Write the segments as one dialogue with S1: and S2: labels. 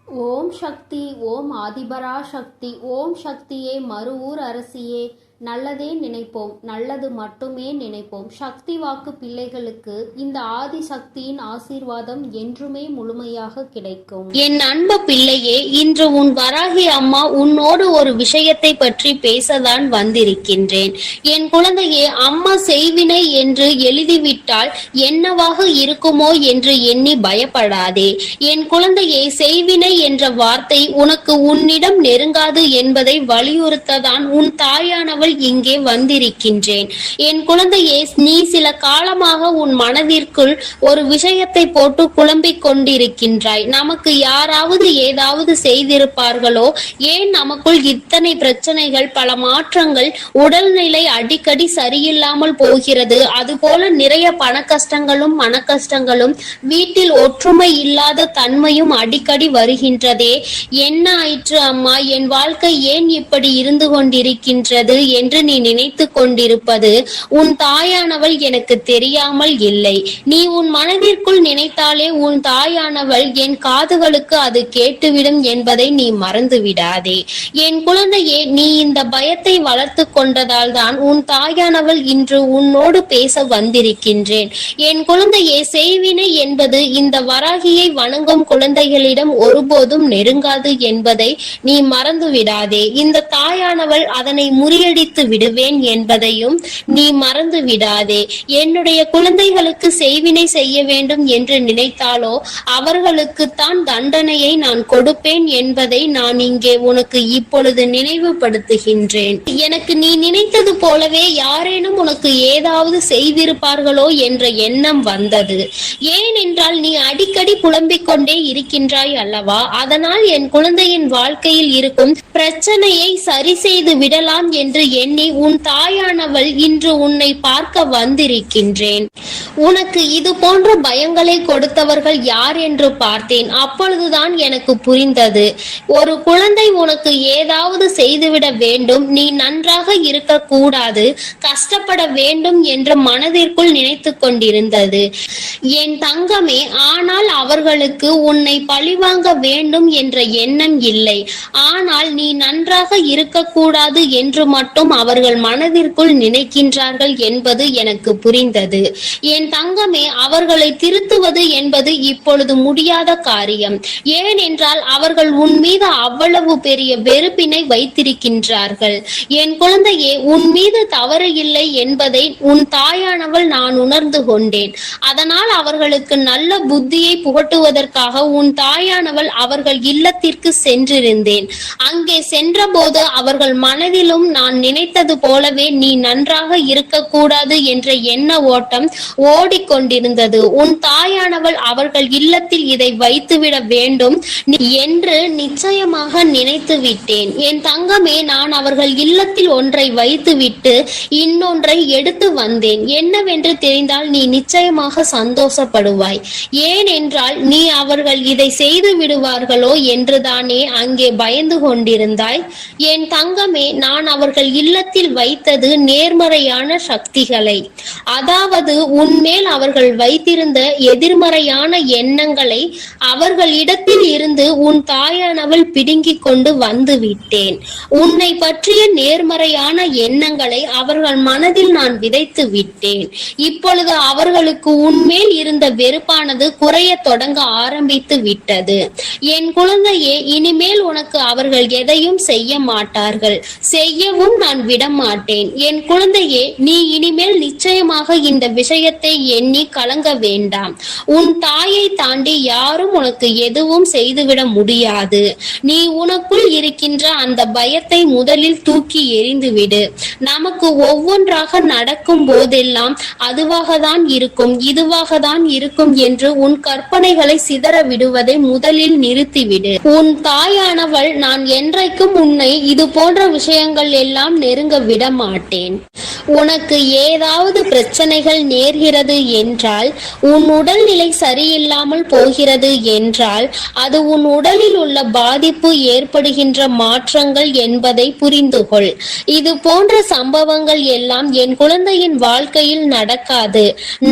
S1: ஓம் சக்தி, ஓம் ஆதிபரா சக்தி, ஓம் சக்தியே, மறுவூர் அரசியே, நல்லதே நினைப்போம், நல்லது மட்டுமே நினைப்போம். சக்தி வாக்கு பிள்ளைகளுக்கு இந்த ஆதி சக்தியின் ஆசீர்வாதம் என்றுமே முழுமையாக கிடைக்கும்.
S2: என் அன்பு பிள்ளையே, இன்று உன் வராகி அம்மா உன்னோடு ஒரு விஷயத்தை பற்றி பேசதான் வந்திருக்கின்றேன். என் குழந்தையே, அம்மா செய்வினை என்று எழுதிவிட்டால் என்னவாக இருக்குமோ என்று எண்ணி பயப்படாதே. என் குழந்தையே, செய்வினை என்ற வார்த்தை உனக்கு உன்னிடம் நெருங்காது என்பதை வலியுறுத்ததான் உன் தாயானவள் இங்கே வந்திருக்கின்றேன். என் குழந்தையே, நீ சில காலமாக உன் மனதிற்குள் ஒரு விஷயத்தை போட்டு குழம்பிக் கொண்டிருக்கின்றாய். நமக்கு யாராவது ஏதாவது செய்திருப்பார்களோ, ஏன் நமக்குள் இத்தனை பிரச்சனைகள், பல மாற்றங்கள், உடல்நிலை அடிக்கடி சரியில்லாமல் போகிறது, அதுபோல நிறைய பண கஷ்டங்களும் மன கஷ்டங்களும், வீட்டில் ஒற்றுமை இல்லாத தன்மையும் அடிக்கடி வருகின்றதே, என்ன ஆயிற்று அம்மா, என் வாழ்க்கை ஏன் இப்படி இருந்து கொண்டிருக்கின்றது என்று நீ நினைத்து கொண்டிருப்பது உன் தாயானவள் எனக்கு தெரியாமல் இல்லை. நீ உன் மனதிற்குள் நினைத்தாலே உன் தாயானவள் என் காதுகளுக்கு அது கேட்டுவிடும் என்பதை நீ மறந்து விடாதே. என் குழந்தையே, நீ இந்த பயத்தை வளர்த்து கொண்டதால் தான் உன் தாயானவள் இன்று உன்னோடு பேச வந்திருக்கின்றேன். என் குழந்தையே, செய்வினை என்பது இந்த வராகியை வணங்கும் குழந்தைகளிடம் ஒருபோதும் நெருங்காது என்பதை நீ மறந்து விடாதே. இந்த தாயானவள் அதனை முறியடித்து விடுவேன் என்பதையும் நீ மறந்து விடாதே. என்னுடைய குழந்தைகளுக்கு செய்வினை செய்ய வேண்டும் என்று நினைத்தாலோ அவர்களுக்கு தான் தண்டனையை நான் கொடுப்பேன் என்பதை நான் இங்கே உனக்கு இப்பொழுது நினைவுபடுத்துகின்றேன். எனக்கு நீ நினைத்தது போலவே யாரேனும் உனக்கு ஏதாவது செய்திருப்பார்களோ என்ற எண்ணம் வந்தது. ஏனென்றால் நீ அடிக்கடி புலம்பிக் கொண்டே இருக்கின்றாய் அல்லவா? அதனால் என் குழந்தையின் வாழ்க்கையில் இருக்கும் பிரச்சனையை சரி செய்து விடலாம் என்று எண்ணி உன் தாயானவள் இன்று உன்னை பார்க்க வந்திருக்கின்றேன். உனக்கு இது போன்ற பயங்களை கொடுத்தவர்கள் யார் என்று பார்த்தேன். அப்பொழுதுதான் எனக்கு புரிந்தது, ஒரு குழந்தை உனக்கு ஏதாவது செய்துவிட வேண்டும், நீ நன்றாக இருக்க கூடாது, கஷ்டப்பட வேண்டும் என்று மனதிற்குள் நினைத்து கொண்டிருந்தது என் தங்கமே. ஆனால் அவர்களுக்கு உன்னை பழிவாங்க வேண்டும் என்ற எண்ணம் இல்லை. ஆனால் நீ நன்றாக இருக்கக்கூடாது என்று மட்டும் அவர்கள் மனதிற்குள் நினைக்கின்றார்கள் என்பது எனக்கு புரிந்தது. என் தங்கமே, அவர்களை திருத்துவது என்பது இப்பொழுது முடியாத காரியம். ஏனென்றால் அவர்கள் உன் மீது அவ்வளவு பெரிய வெறுப்பினை வைத்திருக்கின்றார்கள். என் குழந்தையே, உன் மீது தவறு இல்லை என்பதை உன் தாயானவள் நான் உணர்ந்து கொண்டேன். அதனால் அவர்களுக்கு நல்ல புத்தியை புகட்டுவதற்காக உன் தாயானவள் அவர்கள் இல்லத்திற்கு சென்றிருந்தேன். அங்கே சென்றபோது அவர்கள் மனதிலும் நான் நினைத்தது போலவே நீ நன்றாக இருக்கக்கூடாது என்ற எண்ண ஓட்டம் ஓடிக்கொண்டிருந்தது. உன் தாயானவள் அவர்கள் இல்லத்தில் இதை வைத்துவிட வேண்டும் என்று நிச்சயமாக நினைத்து விட்டேன். என் தங்கமே, நான் அவர்கள் இல்லத்தில் ஒன்றை வைத்துவிட்டு இன்னொன்றை எடுத்து வந்தேன். என்னவென்று தெரிந்தால் நீ நிச்சயமாக சந்தோஷப்படுவாய். ஏனென்றால் நீ அவர்கள் இதை செய்து விடுவார்களோ என்றுதானே அங்கே பயந்து கொண்டிருந்தாய். என் தங்கமே, நான் அவர்கள் இல்லத்தில் வைத்தது நேர்மறையான சக்திகளை, அதாவது உன்மேல் அவர்கள் வைத்திருந்த எதிர்மறையான எண்ணங்களை அவர்களிடத்தில் இருந்து உன் தாயானவள் பிடுங்கிக் கொண்டு வந்து விட்டேன். உன்னை பற்றிய நேர்மறையான எண்ணங்களை அவர்கள் மனதில் நான் விதைத்து விட்டேன். இப்பொழுது அவர்களுக்கு உன்மேல் இருந்த வெறுப்பானது குறைய தொடங்க ஆரம்பித்து விட்டது. என் குழந்தையே, இனிமேல் உனக்கு அவர்கள் எதையும் செய்ய மாட்டார்கள், செய்யவும் நான் விட மாட்டேன். என் குழந்தையே, நீ இனிமேல் நிச்சயமாக இந்த விஷயத்தை எண்ணி கலங்க வேண்டாம். உன் தாயை தாண்டி யாரும் உனக்கு எதுவும் செய்துவிட முடியாது. நீ உனக்குள் இருக்கின்ற அந்த பயத்தை முதலில் தூக்கி எறிந்துவிடு. நமக்கு ஒவ்வொன்றாக நடக்கும் போதெல்லாம் அதுவாக தான் இருக்கும், இதுவாக தான் இருக்கும் என்று உன் கற்பனைகளை சிதற விடுவதை முதலில் நிறுத்திவிடு. உன் தாயானவள் நான் என்றைக்கும் உன்னை இது போன்ற விஷயங்கள் எல்லாம் நெருங்க விட மாட்டேன். உனக்கு ஏதாவது பிரச்சனைகள் நேர்கிறது என்றால், உன் உடல்நிலை சரியில்லாமல் போகிறது என்றால், அது உன் உடலில் உள்ள பாதிப்பு ஏற்படுகின்ற மாற்றங்கள் என்பதை புரிந்து கொள். இது போன்ற சம்பவங்கள் எல்லாம் என் குழந்தையின் வாழ்க்கையில் நடக்காது,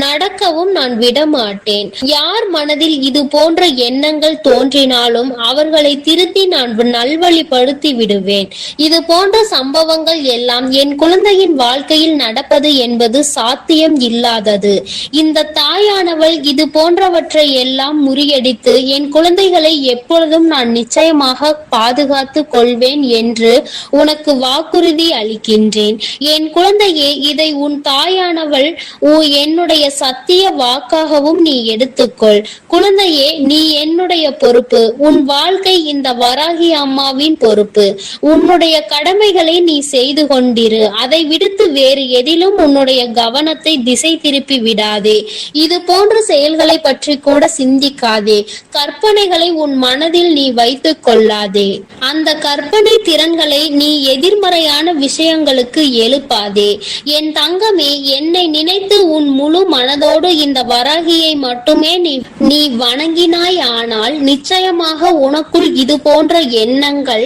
S2: நடக்கவும் நான் விடமாட்டேன். யார் மனதில் இது போன்ற எண்ணங்கள் தோன்றினாலும் அவர்களை திருத்தி நான் நல்வழிப்படுத்தி விடுவேன். இது போன்ற சம்பவங்கள் எல்லாம் என் குழந்தையின் வாழ்க்கையில் நடப்பது என்பது சாத்தியம் இல்லாதது. இந்த தாயானவள் இது போன்றவற்றை எல்லாம் முறியடித்து என் குழந்தைகளை எப்பொழுதும் நான் நிச்சயமாக பாதுகாத்து கொள்வேன் என்று உனக்கு வாக்குறுதி அளிக்கின்றேன். என் குழந்தையே, இதை உன் தாயானவள் என்னுடைய சத்திய வாக்காகவும் நீ எடுத்துக்கொள். குழந்தையே, நீ என்னுடைய பொறுப்பு. உன் வாழ்க்கை இந்த வராகி அம்மாவின் பொறுப்பு. உன்னுடைய கடமைகளை நீ செய்து கொண்டிரு. அதை விடுத்து வேறு எதிலும் உன்னுடைய கவனத்தை திசை திருப்பி விடாதே. இது போன்ற செயல்களை பற்றி கூட சிந்திக்காதே. கற்பனைகளை உன் மனதில் நீ வைத்துக் கொள்ளாதே. அந்த கற்பனை திறன்களை நீ எதிர்மறையான விஷயங்களுக்கு எழுப்பாதே. என் தங்கமே, என்னை நினைத்து உன் முழு மனதோடு இந்த வராகியை மட்டுமே நீ வணங்கினாய். ஆனால் நிச்சயமாக உனக்குள் இது போன்ற எண்ணங்கள்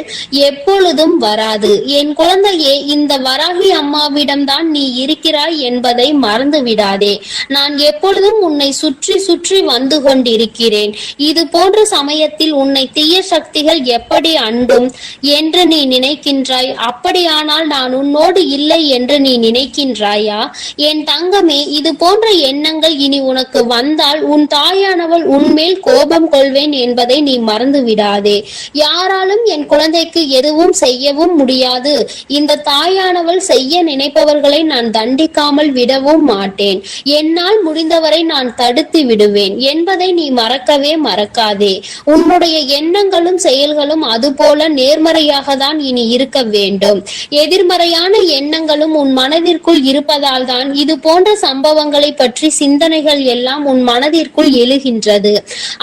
S2: எப்பொழுதும் வராது. என் குழந்தையே, இந்த வராகி அம்மாவிடம்தான் நீ இருக்கிறாய் என்பதை மறந்து விடாதே. நான் எப்பொழுதும் உன்னை சுற்றி சுற்றி வந்து கொண்டிருக்கிறேன். இது போன்ற சமயத்தில் உன்னை தீய சக்திகள் எப்படி அண்டும் என்று நீ நினைக்கின்றாய். அப்படியானால் நான் உன்னோடு இல்லை என்று நீ நினைக்கின்றாயா? என் தங்கமே, இது போன்ற எண்ணங்கள் இனி உனக்கு வந்தால் உன் தாயானவள் உன்மேல் கோபம் கொள்வேன் என்பதை நீ மறந்து விடாதே. யாராலும் என் குழந்தைக்கு எதுவும் செய்யவும் முடியாது. இந்த தாயானவள் செய்ய நினைப்பவர்களை நான் தண்டிக்காமல் விடவும் மாட்டேன். என்னால் முடிந்தவரை நான் தடுத்து விடுவேன் என்பதை நீ மறக்கவே மறக்காதே. உன்னுடைய எண்ணங்களும் செயல்களும் அதுபோல நேர்மறையாக தான் இனி இருக்க வேண்டும். எதிர்மறையான எண்ணங்களும் உன் மனதிற்குள் இருப்பதால் தான் இது போன்ற சம்பவங்களை பற்றி சிந்தனைகள் எல்லாம் உன் மனதிற்குள் எழுகின்றது.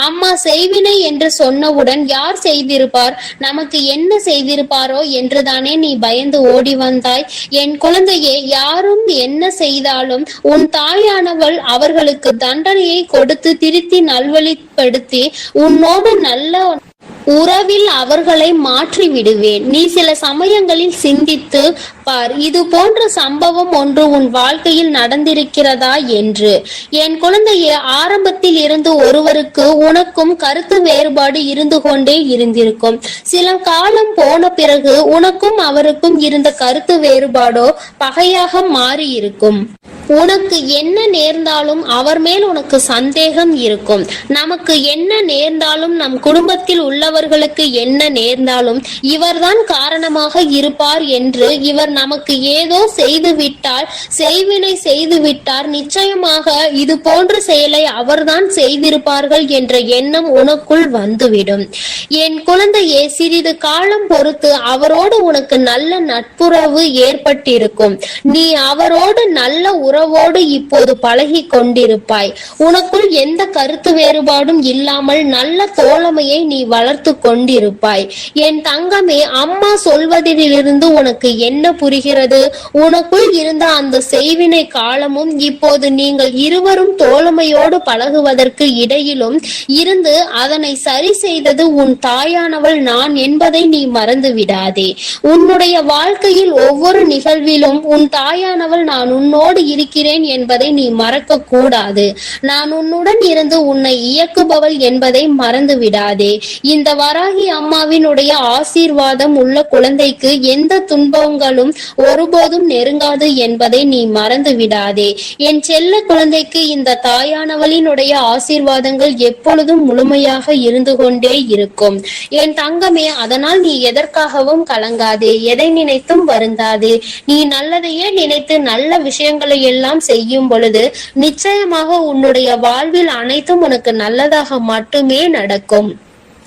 S2: அம்மா செய்வினை என்று சொன்னவுடன் யார் செய்திருப்பார், நமக்கு என்ன செய்திருப்பாரோ என்றுதானே நீ பயந்து ஓடி வந்தாய். என் குழந்தையே, யாரும் என்ன செய்தாலும் உன் தாயானவள் அவர்களுக்கு தண்டனையை கொடுத்து திருத்தி நல்வழிப்படுத்தி உன்னோடு நல்ல உறவில் அவர்களை மாற்றி விடுவேன். நீ சில சமயங்களில் சிந்தித்து பார், இது போன்ற சம்பவம் ஒன்று உன் வாழ்க்கையில் நடந்திருக்கிறதா என்று. என் குழந்தையே, ஆரம்பத்தில் இருந்து ஒருவருக்கு உனக்கும் கருத்து வேறுபாடு இருந்து கொண்டே இருந்திருக்கும். சில காலம் போன பிறகு உனக்கும் அவருக்கும் இருந்த கருத்து வேறுபாடோ பகையாக மாறி இருக்கும். உனக்கு என்ன நேர்ந்தாலும் அவர் மேல் உனக்கு சந்தேகம் இருக்கும். நமக்கு என்ன நேர்ந்தாலும், நம் குடும்பத்தில் உள்ளவர்களுக்கு என்ன நேர்ந்தாலும் இவர்தான் காரணமாக இருப்பார் என்று, இவர் நமக்கு ஏதோ செய்து விட்டால், செய்வினை செய்து விட்டார், நிச்சயமாக இது போன்ற செயலை அவர்தான் செய்திருப்பார்கள் என்ற எண்ணம் உனக்குள் வந்துவிடும். என் குழந்தையே, சிறிது காலம் பொறுத்து அவரோடு உனக்கு நல்ல நட்புறவு ஏற்பட்டிருக்கும். நீ அவரோடு நல்ல உறவோடு இப்போது பழகி கொண்டிருப்பாய். உனக்குள் எந்த கருத்து வேறுபாடும் இல்லாமல் நல்ல தோழமையை நீ வளர்த்து கொண்டிருப்பாய். என் தங்கமே, அம்மா சொல்வதிலிருந்து உனக்கு என்ன புரிகிறது? உனக்குள் இருந்த அந்த செய்வினை காலமும் இப்போது நீங்கள் இருவரும் தோழமையோடு பழகுவதற்கு இடையிலும் இருந்து அதனை சரி செய்தது உன் தாயானவள் நான் என்பதை நீ மறந்து விடாதே. உன்னுடைய வாழ்க்கையில் ஒவ்வொரு நிகழ்விலும் உன் தாயானவள் நான் உன்னோடு இருக்கிறேன் என்பதை நீ மறக்க கூடாது. நான் உன்னுடன் இருந்து உன்னை இயக்குபவள் என்பதை மறந்து விடாதே. இந்த வராகி அம்மாவினுடைய ஆசீர்வாதம் உள்ள குழந்தைக்கு எந்த துன்பங்களும் ஒருபோதும் நெருங்காது என்பதை நீ மறந்து விடாதே. என் செல்ல குழந்தைக்கு இந்த தாயானவளினுடைய ஆசீர்வாதங்கள் எப்பொழுதும் முழுமையாக இருந்து கொண்டே இருக்கும். என் தங்கமே, அதனால் நீ எதற்காகவும் கலங்காதே, எதை நினைத்தும் வருந்தாதே. நீ நல்லதையே நினைத்து நல்ல விஷயங்களை எல்லாம் செய்யும் பொழுது நிச்சயமாக உன்னுடைய வாழ்வில் அனைத்தும் உனக்கு நல்லதாக மட்டுமே நடக்கும்.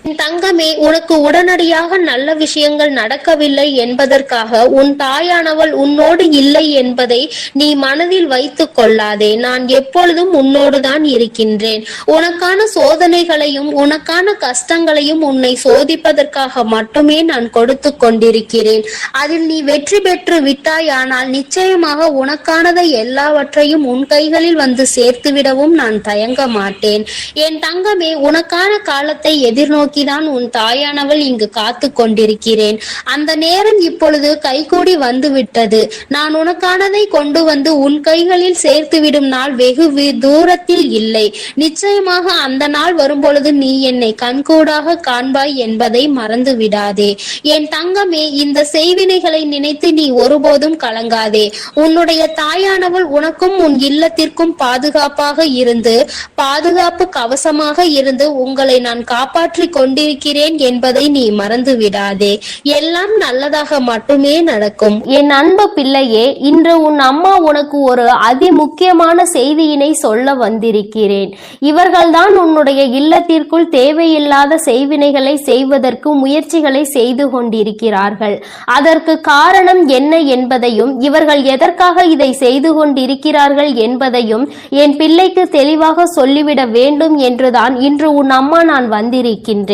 S2: என் தங்கமே, உனக்கு உடனடியாக நல்ல விஷயங்கள் நடக்கவில்லை என்பதற்காக உன் தாயானவள் உன்னோடு இல்லை என்பதை நீ மனதில் வைத்துக் கொள்ளாதே. நான் எப்பொழுதும் உன்னோடுதான் இருக்கின்றேன். உனக்கான சோதனைகளையும் உனக்கான கஷ்டங்களையும் உன்னை சோதிப்பதற்காக மட்டுமே நான் கொடுத்து கொண்டிருக்கிறேன். அதில் நீ வெற்றி பெற்று விட்டாயானால் நிச்சயமாக உனக்கானதை எல்லாவற்றையும் உன் கைகளில் வந்து சேர்த்துவிடவும் நான் தயங்க மாட்டேன். என் தங்கமே, உனக்கான காலத்தை எதிர்நோக்கிதான் உன் தாயானவள் இங்கு காத்து கொண்டிருக்கிறேன். அந்த நேரம் இப்பொழுது கைகூடி வந்து விட்டது. நான் உனக்கானதை கொண்டு வந்து உன் கைகளில் சேர்த்துவிடும் நாள் வெகு தூரத்தில் இல்லை. நிச்சயமாக அந்த நாள் வரும்பொழுது நீ என்னை கண்கூடாக காண்பாய் என்பதை மறந்து விடாதே. என் தங்கமே, இந்த செய்வினைகளை நினைத்து நீ ஒருபோதும் கலங்காதே. உன்னுடைய தாயானவள் உனக்கும் உன் இல்லத்திற்கும் பாதுகாப்பாக இருந்து, பாதுகாப்பு கவசமாக இருந்து உங்களை நான் காப்பாற்றி கொண்டிருக்கிறேன் என்பதை நீ மறந்து விடாதே. எல்லாம் நல்லதாக மட்டுமே நடக்கும்.
S3: என் அன்பு பிள்ளையே, இன்று உன் அம்மா உனக்கு ஒரு அதி முக்கியமான செய்தியினை சொல்ல வந்திருக்கிறேன். இவர்கள்தான் உன்னுடைய இல்லத்திற்குள் தேவையில்லாத செய்வினைகளை செய்வதற்கு முயற்சிகளை செய்து கொண்டிருக்கிறார்கள். அதற்கு காரணம் என்ன என்பதையும் இவர்கள் எதற்காக இதை செய்து கொண்டிருக்கிறார்கள் என்பதையும் என் பிள்ளைக்கு தெளிவாக சொல்லிவிட வேண்டும் என்றுதான் இன்று உன் அம்மா நான் வந்திருக்கின்றேன்.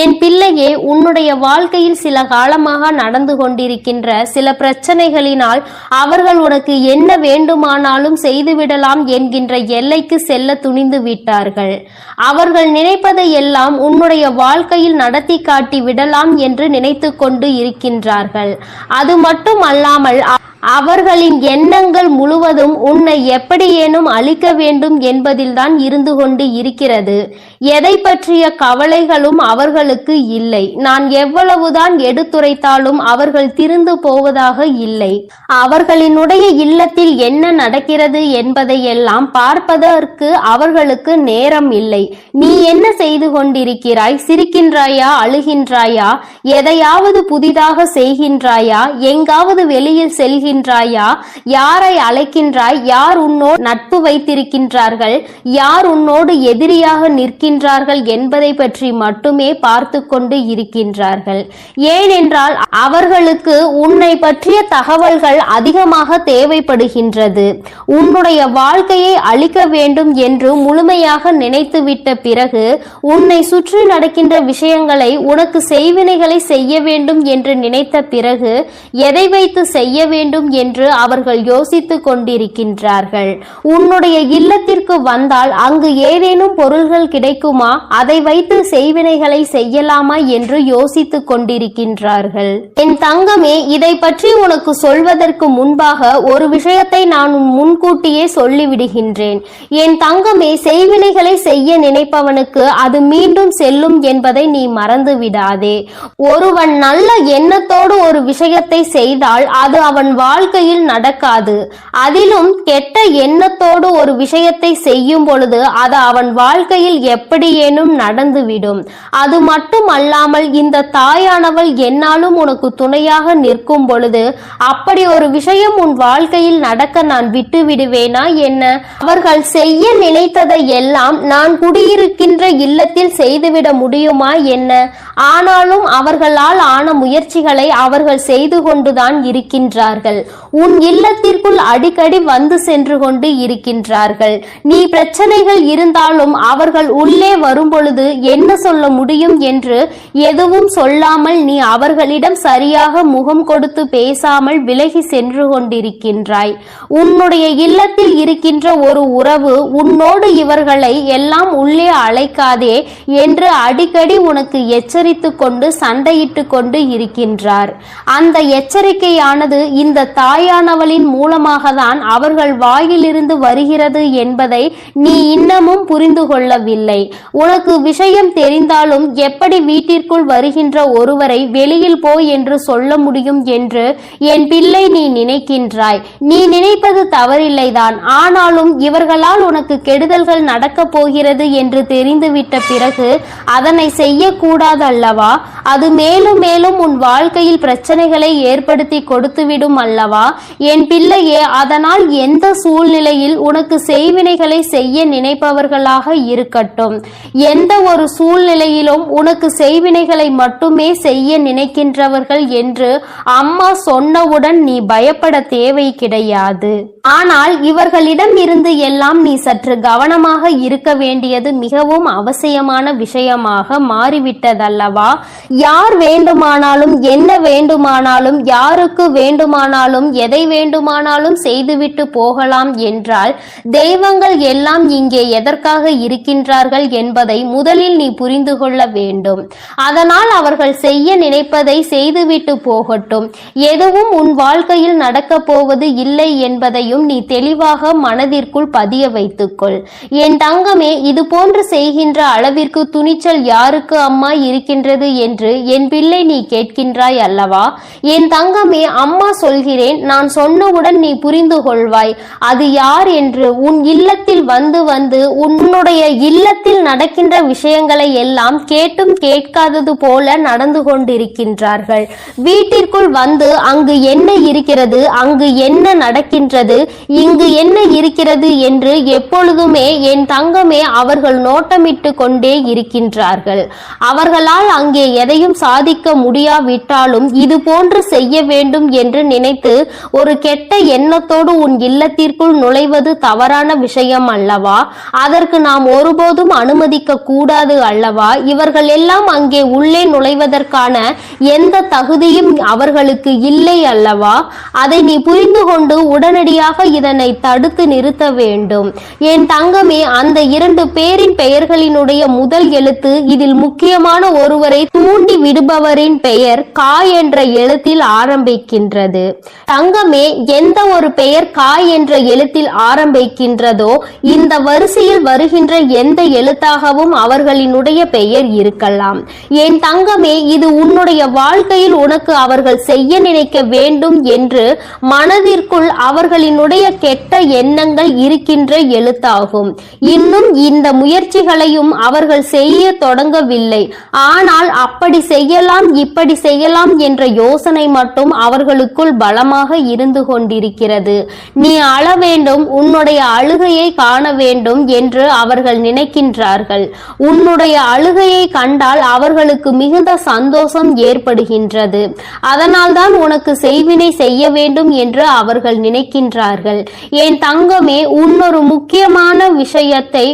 S3: என் பிள்ளையே, உன்னுடைய வாழ்க்கையில் சில காலமாக நடந்து கொண்டிருக்கின்ற சில பிரச்சனைகளினால் அவர்கள் உனக்கு என்ன வேண்டுமானாலும் செய்துவிடலாம் என்கின்ற எல்லைக்கு செல்ல துணிந்து விட்டார்கள். அவர்கள் நினைப்பதை எல்லாம் உன்னுடைய வாழ்க்கையில் நடத்தி காட்டி விடலாம் என்று நினைத்து கொண்டு இருக்கின்றார்கள். அது மட்டும் அல்லாமல் அவர்களின் எண்ணங்கள் முழுவதும் உன்னை எப்படியேனும் அழிக்க வேண்டும் என்பதில்தான் இருந்து கொண்டு இருக்கிறது. எதை பற்றிய கவலைகளும் அவர்களுக்கு இல்லை. நான் எவ்வளவுதான் எடுத்துரைத்தாலும் அவர்கள் திருந்து போவதாக இல்லை. அவர்களினுடைய இல்லத்தில் என்ன நடக்கிறது என்பதையெல்லாம் பார்ப்பதற்கு அவர்களுக்கு நேரம் இல்லை. நீ என்ன செய்து கொண்டிருக்கிறாய்? சிரிக்கின்றாயா? அழுகின்றாயா? எதையாவது புதிதாக செய்கின்றாயா? எங்காவது வெளியில் செல்கின்றாயா? யாரை அழைக்கின்றாய்? யார் உன்னோடு நட்பு வைத்திருக்கின்றார்கள்? யார் உன்னோடு எதிரியாக நிற்கின்றார்கள் என்பதை பற்றி மட்டுமே பார்த்து கொண்டு இருக்கின்றார்கள். ஏனென்றால் அவர்களுக்கு உன்னை பற்றிய தகவல்கள் அதிகமாக தேவைப்படுகின்றது. உன்னுடைய வாழ்க்கையை அழிக்க வேண்டும் என்று முழுமையாக நினைத்துவிட்ட பிறகு உன்னை சுற்றி நடக்கின்ற விஷயங்களை, உனக்கு செய்வினைகளை செய்ய வேண்டும் என்று நினைத்த பிறகு எதை வைத்து செய்ய வேண்டும் என்று அவர்கள் யோசித்துக் கொண்டிருக்கின்றார்கள். உன்னுடைய இல்லத்திற்கு வந்தால் அங்கு ஏதேனும் பொருள்கள் கிடைக்குமா, அதை வைத்து செய்வினைகளை செய்யலாமா என்று யோசித்துக் கொண்டிருக்கின்றார்கள். என் தங்கமே, இதை பற்றி உனக்கு சொல்வதற்கு முன்பாக ஒரு விஷயத்தை நான் முன்கூட்டியே சொல்லிவிடுகின்றேன். என் தங்கமே, செய்வினைகளை செய்ய நினைப்பவனுக்கு அது மீண்டும் செல்லும் என்பதை நீ மறந்து விடாதே. ஒருவன் நல்ல எண்ணத்தோடு ஒரு விஷயத்தை செய்தால் அது அவன் வாழ்க்கையில் நடக்காது. அதிலும் கெட்ட எண்ணத்தோடு ஒரு விஷயத்தை செய்யும் பொழுது அது அவன் வாழ்க்கையில் எப்படியேனும் நடந்துவிடும். அது மட்டும் அல்லாமல் இந்த தாயானவள் என்னாலும் உனக்கு துணையாக நிற்கும் பொழுது அப்படி ஒரு விஷயம் உன் வாழ்க்கையில் நடக்க நான் விட்டு விடுவேனா என்ன? அவர்கள் செய்ய நினைத்ததை எல்லாம் நான் குடியிருக்கின்ற இல்லத்தில் செய்துவிட முடியுமா என்ன? ஆனாலும் அவர்களால் ஆன முயற்சிகளை அவர்கள் செய்து கொண்டுதான் இருக்கின்றார்கள். உன் இல்லத்திற்குள் அடிக்கடி வந்து சென்று கொண்டு இருக்கின்றார்கள். நீ பிரச்சனைகள் இருந்தாலும் அவர்கள் உள்ளே வரும் பொழுது என்ன சொல்ல முடியும் என்று எதுவும் சொல்லாமல் நீ அவர்களிடம் சரியாக முகம் கொடுத்து பேசாமல் விலகி சென்று கொண்டிருக்கின்றாய். உன்னுடைய இல்லத்தில் இருக்கின்ற ஒரு உறவு உன்னோடு இவர்களை எல்லாம் உள்ளே அழைக்காதே என்று அடிக்கடி உனக்கு எச்சரித்து கொண்டு சண்டையிட்டு கொண்டு இருக்கின்றார். அந்த எச்சரிக்கையானது இந்த தாயானவளின் மூலமாக தான் அவர்கள் வாயிலிருந்து வருகிறது என்பதை நீ இன்னமும் புரிந்து கொள்ளவில்லை. உனக்கு விஷயம் தெரிந்தாலும் எப்படி வீட்டிற்குள் வருகின்ற ஒருவரை வெளியில் போ என்று சொல்ல முடியும் என்று என் பிள்ளை நீ நினைக்கின்றாய். நீ நினைப்பது தவறில்லைதான். ஆனாலும் இவர்களால் உனக்கு கெடுதல்கள் நடக்கப் போகிறது என்று தெரிந்துவிட்ட பிறகு அதனை செய்யக்கூடாதல்லவா? அது மேலும் மேலும் உன் வாழ்க்கையில் பிரச்சனைகளை ஏற்படுத்தி கொடுத்துவிடும் அல்லவா? என் பிள்ளையே, அதனால் எந்த சூழ்நிலையில் உனக்கு செய்வினைகளை செய்ய நினைப்பவர்களாக இருக்கட்டும், வேண்டும். எந்த ஒரு சூழ்நிலையிலும் உனக்கு செய்வினைகளை மட்டுமே செய்ய நினைக்கின்றவர்கள் என்று அம்மா சொன்னவுடன் நீ பயப்பட தேவை கிடையாது. ஆனால் இவர்களிடம் இருந்து எல்லாம் நீ சற்று கவனமாக இருக்க வேண்டியது மிகவும் அவசியமான விஷயமாக மாறிவிட்டதல்லவா? யார் வேண்டுமானாலும் என்ன வேண்டுமானாலும் யாருக்கு வேண்டுமானாலும் எதை வேண்டுமானாலும் செய்துவிட்டு போகலாம் என்றால் தெய்வங்கள் எல்லாம் இங்கே எதற்காக இருக்கின்றார்கள் என்பதை முதலில் நீ புரிந்து கொள்ள வேண்டும். அதனால் அவர்கள் செய்ய நினைப்பதை செய்துவிட்டு போகட்டும். எதுவும் உன் வாழ்க்கையில் நடக்கப் போவது இல்லை என்பதையும் நீ தெளிவாக மனதிற்குள் பதிய வைத்துக்கொள். என் தங்கமே, இது போன்று செய்கின்ற அளவிற்கு துணிச்சல் யாருக்கு அம்மா இருக்கின்றது என்று என் பிள்ளை நீ கேட்கின்றாய் அல்லவா? என் தங்கமே, அம்மா சொல்கிறேன், நான் சொன்னவுடன் நீ புரிந்து கொள்வாய் அது யார் என்று. உன் இல்லத்தில் வந்து வந்து உன்னுடைய இல்லத்தில் நடக்கின்ற விஷயங்களை எல்லாம் கேட்டும் கேட்காதது போல நடந்து கொண்டிருக்கின்றார்கள். வீட்டிற்குள் வந்து அங்கு என்ன இருக்கிறது, அங்கு என்ன நடக்கின்றது, இங்கு என்ன இருக்கிறது என்று எப்பொழுதுமே என் தங்கமே அவர்கள் நோட்டமிட்டு கொண்டே இருக்கின்றார்கள். அவர்களால் அங்கே எதையும் சாதிக்க முடியாவிட்டாலும் இது போன்று செய்ய வேண்டும் என்று நினைத்து ஒரு கெட்ட எண்ணத்தோடு உன் இல்லத்திற்குள் நுழைவது தவறான விஷயம் அல்லவா? அதற்கு நாம் ஒருபோதும் அனுமதிக்க கூடாது அல்லவா? இவர்கள் எல்லாம் அங்கே உள்ளே நுழைவதற்கான எந்த தகுதியும் அவர்களுக்கு இல்லை அல்லவா? அதை நீ புரிந்து கொண்டு உடனடியாக இதனை தடுத்து நிறுத்த வேண்டும். என் தங்கமே, அந்த 2 பேரின் பெயர்களினுடைய முதல் எழுத்து இதில் முக்கியமான ஒருவரை தூண்டி விடுபவரின் பெயர் கா என்ற எழுத்தில் ஆரம்பிக்கின்றது. தங்கமே, எந்த ஒரு பெயர் கா என்ற எழுத்தில் ஆரம்பிக்கின்றதோ இந்த வரிசையில் வருகின்ற எந்த எழுத்தாகவும் அவர்களினுடைய பெயர் இருக்கலாம். என் தங்கமே, இது உன்னுடைய வாழ்க்கையில் உனக்கு அவர்கள் செய்ய நினைக்க வேண்டும் என்று மனதிற்குள் அவர்களினுடைய கெட்ட எண்ணங்கள் இருக்கின்ற எழுத்தாகும். இன்னும் இந்த முயற்சிகளையும் அவர்கள் செய்ய தொடங்கவில்லை. ஆனால் அப்படி செய்யலாம் இப்படி செய்யலாம் என்ற யோசனை மட்டும் அவர்களுக்குள் பலமாக இருந்து கொண்டிருக்கிறது. நீ அழ வேண்டும், உன்னுடைய அழுகையை காண வேண்டும் என்று அவர்கள் நினைக்கின்றார்கள். உன்னுடைய அழுகையை கண்டால் அவர்களுக்கு மிகுந்த சந்தோஷம் ஏற்படுகின்றது. அதனால்தான் உனக்கு செய்வினை செய்ய வேண்டும் என்று அவர்கள் நினைக்கின்றார்கள். என் தங்கமே, இன்னொரு முக்கியமான விஷயத்தை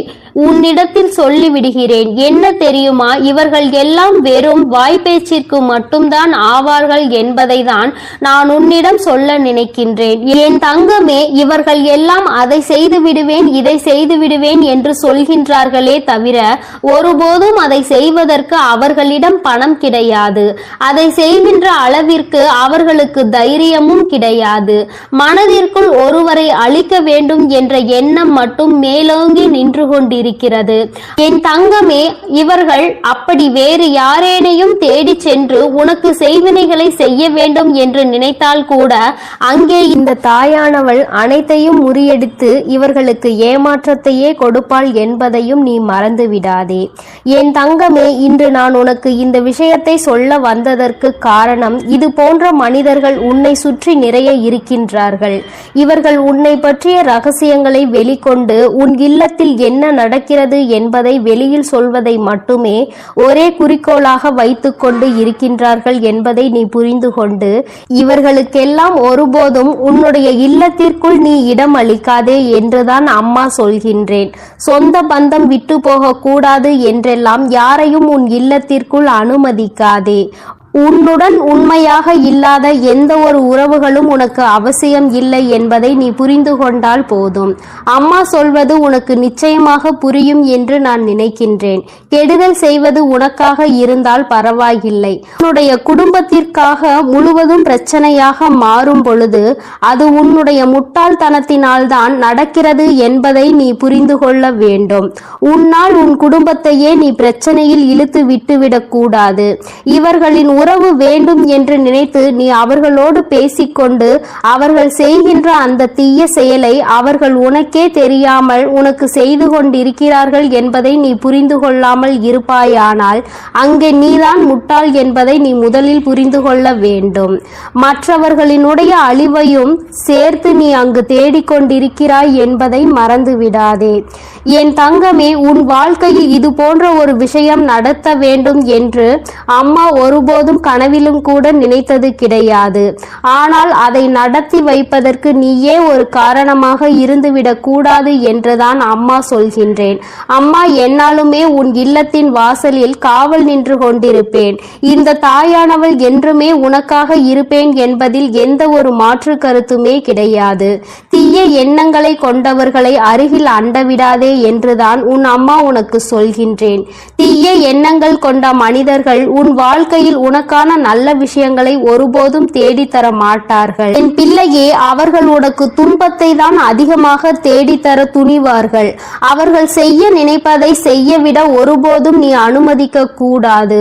S3: உன்னிடத்தில் சொல்லிவிடுகிறேன். என்ன தெரியுமா? இவர்கள் எல்லாம் வெறும் வாய்ப்பேச்சிற்கு மட்டும்தான் ஆவார்கள் என்பதை தான் நான் உன்னிடம் சொல்ல நினைக்கின்றேன். என் தங்கமே, இவர்கள் எல்லாம் அதை செய்து விடுவேன் இதை செய்து விடுவேன் என்று சொல்கின்றார்களே தவிர ஒருபோதும் அதை செய்வதற்கு அவர்களிடம் பணம் கிடையாது. அதை செய்கின்ற அளவிற்கு அவர்களுக்கு தைரியமும் கிடையாது. மனதிற்குள் ஒருவரை அழிக்க வேண்டும் என்ற எண்ணம் மட்டும் மேலோங்கி நின்று கொண்டிருக்கிறது. என் தங்கமே, இவர்கள் அப்படி வேறு யாரேனையும் தேடி சென்று உனக்கு செய்வினைகளை செய்ய வேண்டும் என்று நினைத்தால் கூட அங்கே இந்த தாயானவள் அனைத்தையும் முறியடித்து இவர்களுக்கு ஏமாற்றத்தையே கொடுப்பாள் என்பதையும் நீ மறந்து விடாதே. என் தங்கமே, இன்று நான் உனக்கு இந்த விஷயத்தை சொல்ல வந்ததற்கு காரணம், இது போன்ற மனிதர்கள் உன்னை சுற்றி நிறைய இருக்கின்றார்கள். இவர்கள் உன்னை பற்றிய ரகசியங்களை வெளிக்கொண்டு உன் இல்லத்தில் என்ன நடக்கிறது என்பதை வெளியில் சொல்வதை மட்டுமே ஒரே குறிக்கோளாக வைத்துக்கொண்டு இருக்கின்றார்கள் என்பதை நீ புரிந்து கொண்டு இவர்களுக்கெல்லாம் ஒருபோதும் உன்னுடைய இல்லத்திற்குள் நீ இடம் அளிக்காதே என்றுதான் அம்மா சொல்கின்றேன். சொந்த பந்தம் விட்டு போக கூடாது என்றெல்லாம் யாரையும் உன் இல்லத்திற்குள் அனுமதிக்காதே. உன்னுடன் உண்மையாக இல்லாத எந்த ஒரு உறவுகளும் உனக்கு அவசியம் இல்லை என்பதை நீ புரிந்து கொண்டால் போதும். அம்மா சொல்வது உனக்கு நிச்சயமாக புரியும் என்று நான் நினைக்கின்றேன். கெடுதல் செய்வது உனக்காக இருந்தால் பரவாயில்லை. உன்னுடைய குடும்பத்திற்காக முழுவதும் பிரச்சனையாக மாறும் பொழுது அது உன்னுடைய முட்டாள்தனத்தினால் தான் நடக்கிறது என்பதை நீ புரிந்து கொள்ள வேண்டும். உன்னால் உன் குடும்பத்தையே நீ பிரச்சனையில் இழுத்து விட்டுவிடக் கூடாது. இவர்களின் உறவு வேண்டும் என்று நினைத்து நீ அவர்களோடு பேசிக்கொண்டு அவர்கள் செய்கின்ற அந்த தீய செயலை அவர்கள் உனக்கே தெரியாமல் உனக்கு செய்து கொண்டிருக்கிறார்கள் என்பதை நீ புரிந்து கொள்ளாமல் இருப்பாயானால் அங்கே நீதான் முட்டாள் என்பதை நீ முதலில் புரிந்து கொள்ள வேண்டும். மற்றவர்களினுடைய அழிவையும் சேர்த்து நீ அங்கு தேடிக்கொண்டிருக்கிறாய் என்பதை மறந்து விடாதே. என் தங்கமே, உன் வாழ்க்கையில் இது போன்ற ஒரு விஷயம் நடத்த வேண்டும் என்று அம்மா ஒருபோதும் கனவிலும் கூட நினைத்தது கிடையாது. ஆனால் அதை நடத்தி வைப்பதற்கு நீயே ஒரு காரணமாக இருந்துவிடக் கூடாது என்றுதான் அம்மா சொல்கின்றேன். அம்மா என்னாலுமே உன் இல்லத்தின் வாசலில் காவல் நின்று கொண்டிருப்பேன். இந்த தாயானவள் என்றுமே உனக்காக இருப்பேன் என்பதில் எந்த ஒரு மாற்று கருத்துமே கிடையாது. தீய எண்ணங்களை கொண்டவர்களை அருகில் அண்டவிடாதே என்றுதான் உன் அம்மா உனக்கு சொல்கின்றேன். தீய எண்ணங்கள் கொண்ட மனிதர்கள் உன் வாழ்க்கையில் உனக்கான நல்ல விஷயங்களை ஒருபோதும் தேடித்தர மாட்டார்கள். என் பிள்ளையே, அவர்கள் உனக்கு துன்பத்தை தான் அதிகமாக தேடித்தர துணிவார்கள். அவர்கள் செய்ய நினைப்பதை செய்யவிட ஒருபோதும் நீ அனுமதிக்க கூடாது.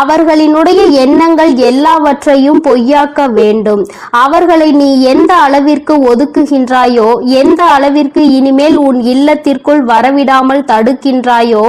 S3: அவர்களினுடைய எண்ணங்கள் எல்லாவற்றையும் பொய்யாக்க வேண்டும். அவர்களை நீ எந்த அளவிற்கு ஒதுக்குகின்றாயோ, எந்த அளவிற்கு இனிமேல் உன் இல்லத்திற்குள் வரவிடாமல் தடுக்கின்றாயோ,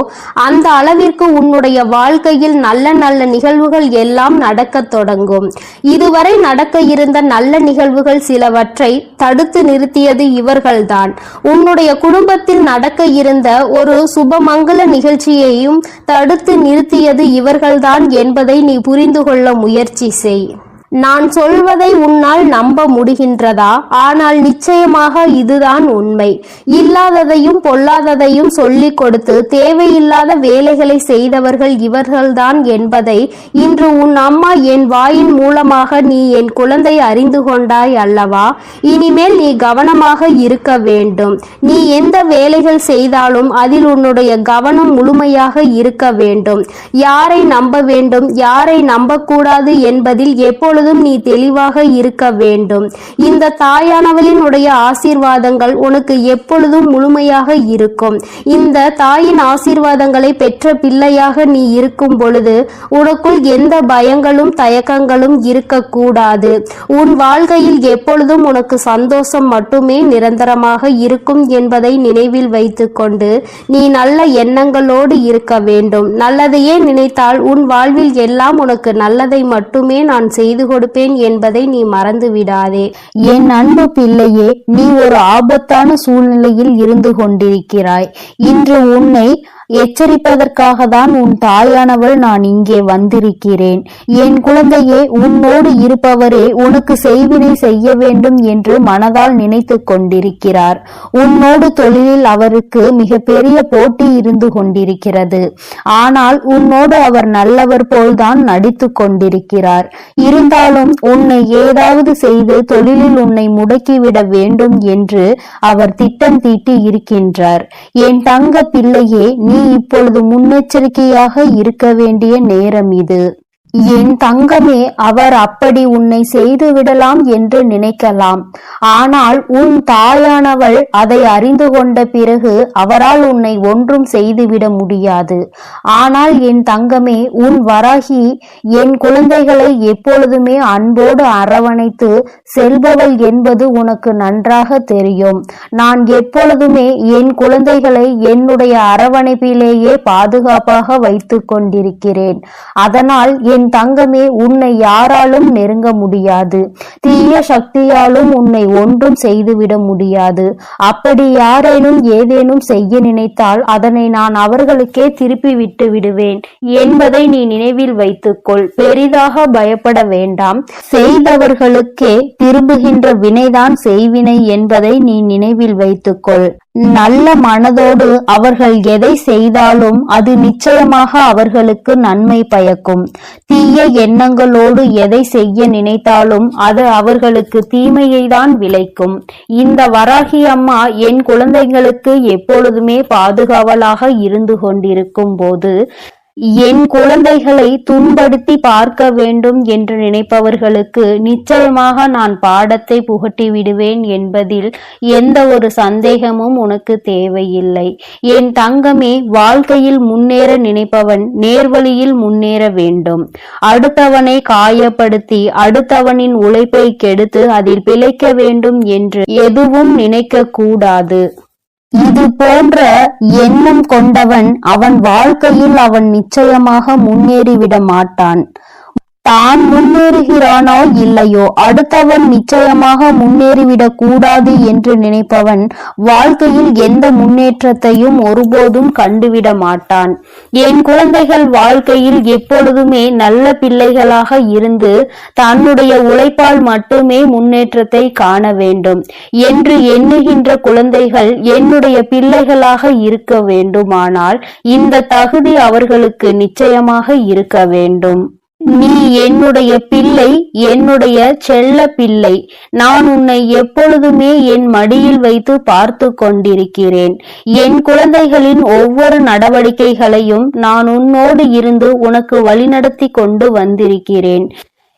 S3: அந்த அளவிற்கு உன்னுடைய வாழ்க்கையில் நல்ல நல்ல நிகழ்வுகள் எல்லாம் நடக்கத் தொடங்கும். இதுவரை நடக்க இருந்த நல்ல நிகழ்வுகள் சிலவற்றை தடுத்து நிறுத்தியது இவர்கள்தான். உன்னுடைய குடும்பத்தில் நடக்க இருந்த ஒரு சுபமங்கல நிகழ்ச்சியையும் தடுத்து நிறுத்தியது இவர்கள்தான் என்பதை நீ புரிந்து கொள்ள முயற்சி செய். நான் சொல்வதை உன்னால் நம்ப முடிகின்றதா? ஆனால் நிச்சயமாக இதுதான் உண்மை. இல்லாததையும் பொல்லாததையும் சொல்லிக் கொடுத்து தேவையில்லாத வேலைகளை செய்தவர்கள் இவர்கள்தான் என்பதை இன்று உன் அம்மா என் வாயின் மூலமாக நீ என் குழந்தை அறிந்து கொண்டாய் அல்லவா? இனிமேல் நீ கவனமாக இருக்க வேண்டும். நீ எந்த வேலைகள் செய்தாலும் அதில் உன்னுடைய கவனம் முழுமையாக இருக்க வேண்டும். யாரை நம்ப வேண்டும், யாரை நம்பக்கூடாது என்பதில் எப்பொழுதும் நீ தெளிவாக இருக்க வேண்டும். இந்த தாயானவளினுடைய ஆசீர்வாதங்கள் உனக்கு எப்பொழுதும் முழுமையாக இருக்கும். இந்த தாயின் ஆசீர்வாதங்களை பெற்ற பிள்ளையாக நீ இருக்கும் பொழுது உனக்குள் எந்த பயங்களும் தயக்கங்களும் இருக்கக்கூடாது. உன் வாழ்க்கையில் எப்பொழுதும் உனக்கு சந்தோஷம் மட்டுமே நிரந்தரமாக இருக்கும் என்பதை நினைவில் வைத்துக்கொண்டு நீ நல்ல எண்ணங்களோடு இருக்க வேண்டும். நல்லதையே நினைத்தால் உன் வாழ்வில் எல்லாம் உனக்கு நல்லதை மட்டுமே நான் செய்து கொடுப்பேன் என்பதை நீ மறந்து விடாதே.
S4: என் அன்பு பிள்ளையே, நீ ஒரு ஆபத்தான சூழ்நிலையில் இருந்து கொண்டிருக்கிறாய். இன்று உன்னை எச்சரிப்பதற்காக தான் உன் தாயானவள் நான் இங்கே வந்திருக்கிறேன். என் குழந்தையே, உன்னோடு இருப்பவரே உனக்கு செய்வினை செய்ய வேண்டும் என்று மனதால் நினைத்து கொண்டிருக்கிறார். உன்னோடு தொழிலில் அவருக்கு மிக பெரிய போட்டி இருந்து கொண்டிருக்கிறது. ஆனால் உன்னோடு அவர் நல்லவர் போல்தான் நடித்து கொண்டிருக்கிறார். இருந்தாலும் உன்னை ஏதாவது செய்து தொழிலில் உன்னை முடக்கிவிட வேண்டும் என்று அவர் திட்டம் தீட்டி இருக்கின்றார். என் தங்க பிள்ளையே, நீ இப்பொழுது முன்னெச்சரிக்கையாக இருக்க வேண்டிய நேரம் இது. என் தங்கமே, அவர் அப்படி உன்னை செய்து விடலாம் என்று நினைக்கலாம். ஆனால் உன் தாயானவள் அதை அறிந்து கொண்ட பிறகு அவரால் உன்னை ஒன்றும் செய்துவிட முடியாது. ஆனால் என் தங்கமே, உன் வராகி என் குழந்தைகளை எப்பொழுதுமே அன்போடு அரவணைத்து செல்பவள் என்பது உனக்கு நன்றாக தெரியும். நான் எப்பொழுதுமே என் குழந்தைகளை என்னுடைய அரவணைப்பிலேயே பாதுகாப்பாக வைத்து கொண்டிருக்கிறேன். அதனால் என் தங்கமே, உன்னை யாராலும் நெருங்க முடியாது. தீய சக்தியாலும் உன்னை ஒன்றும் செய்துவிட முடியாது. அப்படி யாரேனும் ஏதேனும் செய்ய நினைத்தால் அதனை நான் அவர்களுக்கே திருப்பி விட்டு விடுவேன் என்பதை நீ நினைவில் வைத்துக்கொள். பெரிதாக பயப்பட வேண்டாம். செய்தவர்களுக்கே திரும்புகின்ற வினைதான் செய்வினை என்பதை நீ நினைவில் வைத்துக்கொள். நல்ல மனதோடு அவர்கள் எதை செய்தாலும் அது நிச்சயமாக அவர்களுக்கு நன்மை பயக்கும். தீய எண்ணங்களோடு எதை செய்ய நினைத்தாலும் அது அவர்களுக்கு தீமையை தான் விளைக்கும். இந்த வராகி அம்மா என் குழந்தைகளுக்கு எப்பொழுதுமே பாதுகாவலாக இருந்து கொண்டிருக்கும் போது என் குழந்தைகளை துன்படுத்தி பார்க்க வேண்டும் என்று நினைப்பவர்களுக்கு நிச்சயமாக நான் பாடத்தை புகட்டி விடுவேன் என்பதில் எந்த ஒரு சந்தேகமும் உனக்கு தேவையில்லை. என் தங்கமே, வாழ்க்கையில் முன்னேற நினைப்பவன் நேர்வழியில் முன்னேற வேண்டும். அடுத்தவனை காயப்படுத்தி அடுத்தவனின் உழைப்பை கெடுத்து அதில் பிழைக்க வேண்டும் என்று எதுவும் நினைக்க கூடாது. இது போன்ற எண்ணம் கொண்டவன் அவன் வாழ்க்கையில் அவன் நிச்சயமாக முன்னேறிவிட மாட்டான். தான் முன்னேறுகிறானோ இல்லையோ, அடுத்தவன் நிச்சயமாக முன்னேறிவிடக் கூடாது என்று நினைப்பவன் வாழ்க்கையில் எந்த முன்னேற்றத்தையும் ஒருபோதும் கண்டுவிட மாட்டான். என் குழந்தைகள் வாழ்க்கையில் எப்பொழுதுமே நல்ல பிள்ளைகளாக இருந்து தன்னுடைய உழைப்பால் மட்டுமே முன்னேற்றத்தை காண வேண்டும் என்று எண்ணுகின்ற குழந்தைகள் என்னுடைய பிள்ளைகளாக இருக்க வேண்டுமானால் இந்த தகுதி அவர்களுக்கு நிச்சயமாக இருக்க வேண்டும். நீ என்னுடைய பிள்ளை, என்னுடைய செல்ல பிள்ளை. நான் உன்னை எப்பொழுதுமே என் மடியில் வைத்து பார்த்து கொண்டிருக்கிறேன். என் குழந்தைகளின் ஒவ்வொரு நடவடிக்கைகளையும் நான் உன்னோடு இருந்து உனக்கு வழிநடத்தி கொண்டு வந்திருக்கிறேன்.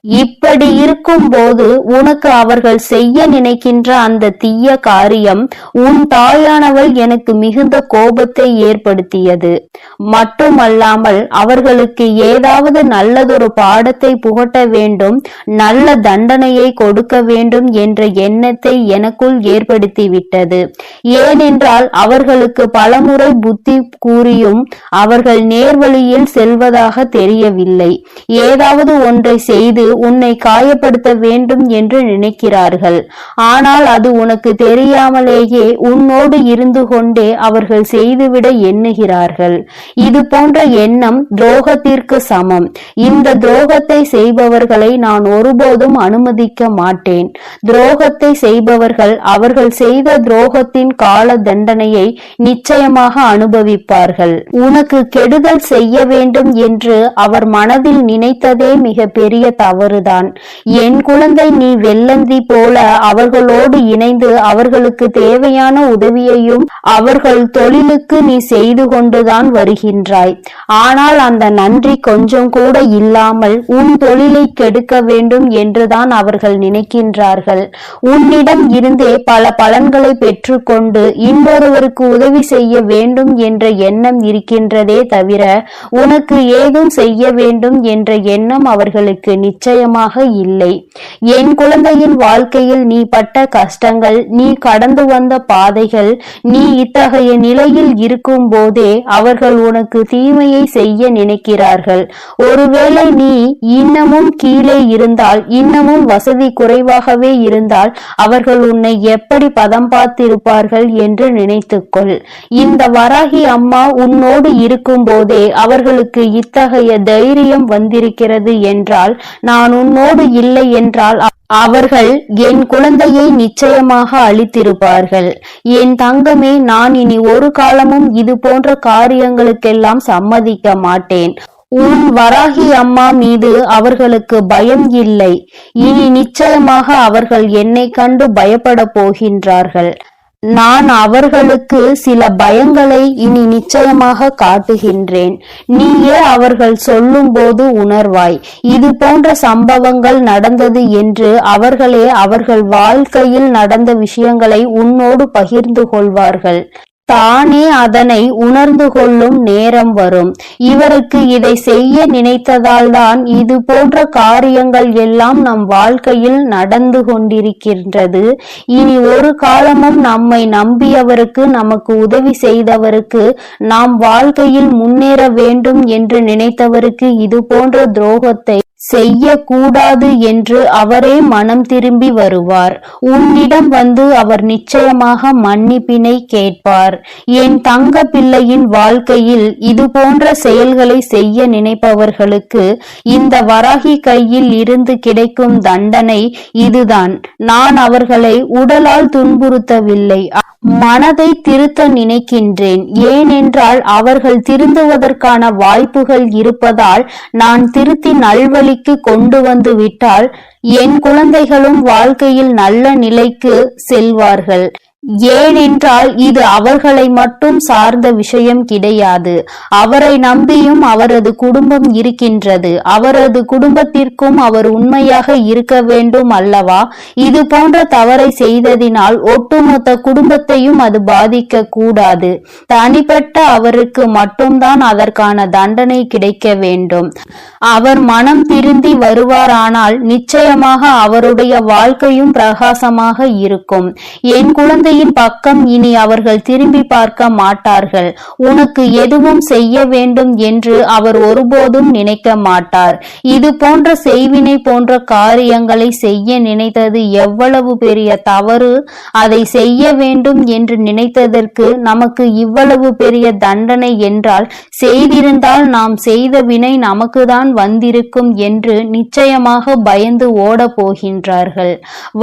S4: இப்படி இருக்கும்போது உனக்கு அவர்கள் செய்ய நினைக்கின்ற அந்த தீய காரியம் உன் தாயானவள் எனக்கு மிகுந்த கோபத்தை ஏற்படுத்தியது. மட்டுமல்லாமல் அவர்களுக்கு ஏதாவது நல்லதொரு பாடத்தை புகட்ட வேண்டும், நல்ல தண்டனையை கொடுக்க வேண்டும் என்ற எண்ணத்தை எனக்குள் ஏற்படுத்திவிட்டது. ஏனென்றால் அவர்களுக்கு பலமுறை புத்தி கூறியும் அவர்கள் நேர்வழியில் செல்வதாக தெரியவில்லை. ஏதாவது ஒன்றை செய்து உன்னை காயப்படுத்த வேண்டும் என்று நினைக்கிறார்கள். ஆனால் அது உனக்கு தெரியாமலேயே உன்னோடு இருந்து கொண்டே அவர்கள் செய்துவிட எண்ணுகிறார்கள். இது போன்ற எண்ணம் துரோகத்திற்கு சமம். இந்த துரோகத்தை செய்பவர்களை நான் ஒருபோதும் அனுமதிக்க மாட்டேன். துரோகத்தை செய்பவர்கள் அவர்கள் செய்த துரோகத்தின் கால தண்டனையை நிச்சயமாக அனுபவிப்பார்கள். உனக்கு கெடுதல் செய்ய வேண்டும் என்று அவர் மனதில் நினைத்ததே மிக பெரிய தவறுதான். என் குழந்தை, நீ வெள்ளந்தி போல அவர்களோடு இணைந்து அவர்களுக்கு தேவையான உதவியையும் அவர்கள் தொழிலுக்கு நீ செய்து கொண்டுதான் வருகின்றாய். ஆனால் அந்த நன்றி கொஞ்சம் கூட இல்லாமல் உன் தொழிலை கெடுக்க வேண்டும் என்றுதான் அவர்கள் நினைக்கின்றார்கள். உன்னிடம் இருந்தே பல பலன்களை பெற்றுக்கொண்டு இன்னொருவருக்கு உதவி செய்ய வேண்டும் என்ற எண்ணம் இருக்கின்றதே தவிர உனக்கு ஏதும் செய்ய வேண்டும் என்ற எண்ணம் அவர்களுக்கு நிச்சயமாக இல்லை. என் குழந்தையின் வாழ்க்கையில் நீ பட்ட கஷ்டங்கள், நீ கடந்து வந்த பாதைகள், நீ இத்தகைய நிலையில் இருக்கும் போதே அவர்கள் உனக்கு தீமையை செய்ய நினைக்கிறார்கள். ஒருவேளை நீ இன்னமும் கீழே இருந்தால், இன்னமும் வசதி குறைவாகவே இருந்தால் அவர்கள் உன்னை எப்படி பதம் பார்த்திருப்பார்கள் என்று நினைத்துக்கொள். இந்த வராகி அம்மா உன்னோடு இருக்கும் போதே அவர்களுக்கு இத்தகைய தைரியம் வந்திருக்கிறது என்றால், நான் உன்னோடு இல்லை என்றால் அவர்கள் என் குழந்தையை நிச்சயமாக அழித்திருப்பார்கள். என் தங்கமே, நான் இனி ஒரு காலமும் இது போன்ற காரியங்களுக்கெல்லாம் சம்மதிக்க மாட்டேன். உன் வராகி அம்மா மீது அவர்களுக்கு பயம் இல்லை. இனி நிச்சயமாக அவர்கள் என்னை கண்டு பயப்பட போகின்றார்கள். நான் அவர்களுக்கு சில பயங்களை இனி நிச்சயமாக காட்டுகின்றேன். நீயே அவர்கள் சொல்லும் போது உணர்வாய். இது போன்ற சம்பவங்கள் நடந்தது என்று அவர்களே அவர்கள் வாழ்க்கையில் நடந்த விஷயங்களை உன்னோடு பகிர்ந்து கொள்வார்கள். தானே அதனை உணர்ந்து கொள்ளும் நேரம் வரும். இவருக்கு இதை செய்ய நினைத்ததால் தான் இது போன்ற காரியங்கள் எல்லாம் நம் வாழ்க்கையில் நடந்து கொண்டிருக்கின்றது. இனி ஒரு காலமும் நம்மை நம்பியவருக்கு, நமக்கு உதவி செய்தவருக்கு, நாம் வாழ்க்கையில் முன்னேற வேண்டும் என்று நினைத்தவருக்கு இது போன்ற துரோகத்தை செய்யக்கூடாது என்று அவரே மனம் திரும்பி வருவார். உன்னிடம் வந்து அவர் நிச்சயமாக மன்னிப்பினை கேட்பார். என் தங்க பிள்ளையின் வாழ்க்கையில் இது போன்ற செயல்களை செய்ய நினைப்பவர்களுக்கு இந்த வராகி கையில் இருந்து கிடைக்கும் தண்டனை இதுதான். நான் அவர்களை உடலால் துன்புறுத்தவில்லை, மனதை திருத்த நினைக்கின்றேன். ஏனென்றால் அவர்கள் திருந்துவதற்கான வாய்ப்புகள் இருப்பதால் நான் திருத்தி நல்வழிக்கு கொண்டு வந்து விட்டால் என் குழந்தைகளும் வாழ்க்கையில் நல்ல நிலைக்கு செல்வார்கள். ஏனென்றால் இது அவர்களை மட்டும் சார்ந்த விஷயம் கிடையாது. அவரை நம்பியும் அவரது குடும்பம் இருக்கின்றது. அவரது குடும்பத்திற்கும் அவர் உண்மையாக இருக்க வேண்டும் அல்லவா? இது போன்ற தவறை செய்ததினால் ஒட்டுமொத்த குடும்பத்தையும் அது பாதிக்க கூடாது. தனிப்பட்ட அவருக்கு மட்டும்தான் அதற்கான தண்டனை கிடைக்க வேண்டும். அவர் மனம் திருந்தி வருவாரானால் நிச்சயமாக அவருடைய வாழ்க்கையும் பிரகாசமாக இருக்கும். என் குழந்தையின் பக்கம் இனி அவர்கள் திரும்பி பார்க்க மாட்டார்கள். உனக்கு எதுவும் செய்ய வேண்டும் என்று அவர் ஒருபோதும் நினைக்க மாட்டார். இது போன்ற செய்வினை போன்ற காரியங்களை செய்ய நினைத்தது எவ்வளவு பெரிய தவறு. அதை செய்ய வேண்டும் என்று நினைத்ததற்கு நமக்கு இவ்வளவு பெரிய தண்டனை என்றால், செய்திருந்தால் நாம் செய்த வினை நமக்கு தான் வந்திருக்கும் என்று நிச்சயமாக பயந்து ஓட போகின்றார்கள்.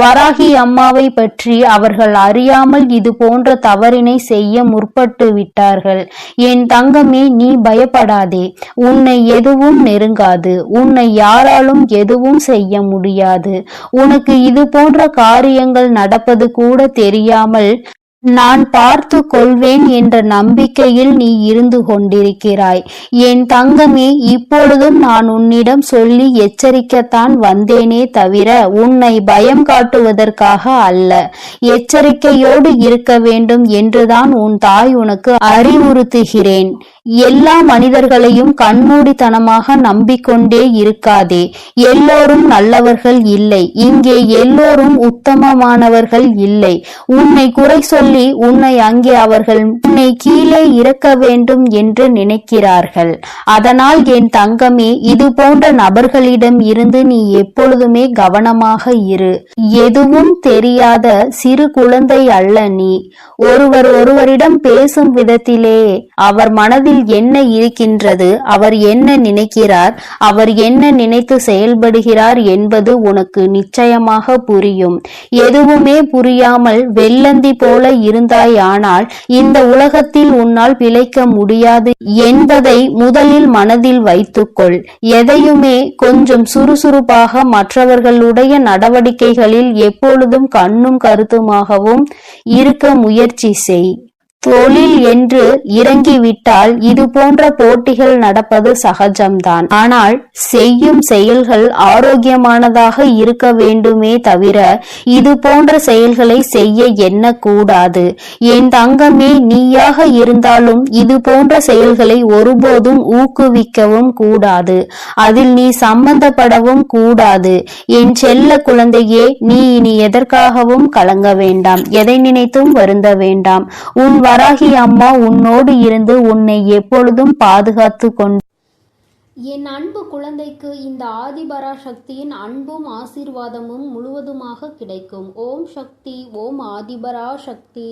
S4: வராகி அம்மாவை பற்றி அவர்கள் அறியாமல் இது போன்ற தவறினை செய்ய முற்பட்டு விட்டார்கள். என் தங்கமே, நீ பயப்படாதே. உன்னை எதுவும் நெருங்காது. உன்னை யாராலும் எதுவும் செய்ய முடியாது. உனக்கு இது போன்ற காரியங்கள் நடப்பது கூட தெரியாமல் நான் பார்த்து கொள்வேன் என்ற நம்பிக்கையில் நீ இருந்து கொண்டிருக்கிறாய். என் தங்கமே, இப்பொழுதும் நான் உன்னிடம் சொல்லி எச்சரிக்கத்தான் வந்தேனே தவிர உன்னை பயம் காட்டுவதற்காக அல்ல. எச்சரிக்கையோடு இருக்க வேண்டும் என்றுதான் உன் தாய் உனக்கு அறிவுறுத்துகிறேன். எல்லா மனிதர்களையும் கண்மூடித்தனமாக நம்பிக்கொண்டே இருக்காதே. எல்லோரும் நல்லவர்கள் இல்லை. இங்கே எல்லோரும் உத்தமமானவர்கள் இல்லை. உன்னை குறை சொல்லி உன்னை அங்கே அவர்கள் உன்னை கீழே இறக்க வேண்டும் என்று நினைக்கிறார்கள். அதனால் என் தங்கமே, இது போன்ற நபர்களிடம் இருந்து நீ எப்பொழுதுமே கவனமாக இரு. எதுவும் தெரியாத சிறு குழந்தை அல்ல நீ. ஒருவரிடம் பேசும் விதத்திலே அவர் மனதில் என்ன இருக்கின்றது, அவர் என்ன நினைக்கிறார், அவர் என்ன நினைத்து செயல்படுகிறார் என்பது உனக்கு நிச்சயமாக புரியும். எதுவுமே புரியாமல் வெள்ளந்தி போல இருந்தாயானால் இந்த உலகத்தில் உன்னால் பிழைக்க முடியாது என்பதை முதலில் மனதில் வைத்துக்கொள். எதையுமே கொஞ்சம் சுறுசுறுப்பாக மற்றவர்களுடைய நடவடிக்கைகளில் எப்பொழுதும் கண்ணும் கருத்துமாகவும் இருக்க முயற்சி செய். தொழில் என்று இறங்கிவிட்டால் இது போன்ற போட்டிகள் நடப்பது சகஜம்தான். ஆனால் செய்யும் செயல்கள் ஆரோக்கியமானதாக இருக்க வேண்டுமே தவிர இது போன்ற செயல்களை செய்ய எண்ணக்கூடாது. என் தங்கமே, நீயாக இருந்தாலும் இது போன்ற செயல்களை ஒருபோதும் ஊக்குவிக்கவும் கூடாது. அதில் நீ சம்பந்தப்படவும் கூடாது. என் செல்ல குழந்தையே, நீ இனி எதற்காகவும் கலங்க வேண்டாம். எதை நினைத்தும் வருந்த வேண்டாம். உன் வராகி அம்மா உன்னோடு இருந்து உன்னை எப்பொழுதும் பாதுகாத்து கொண்டு
S1: என் அன்பு குழந்தைக்கு இந்த ஆதிபராசக்தியின் அன்பும் ஆசீர்வாதமும் முழுவதுமாக கிடைக்கும். ஓம் சக்தி, ஓம் ஆதிபராசக்தி.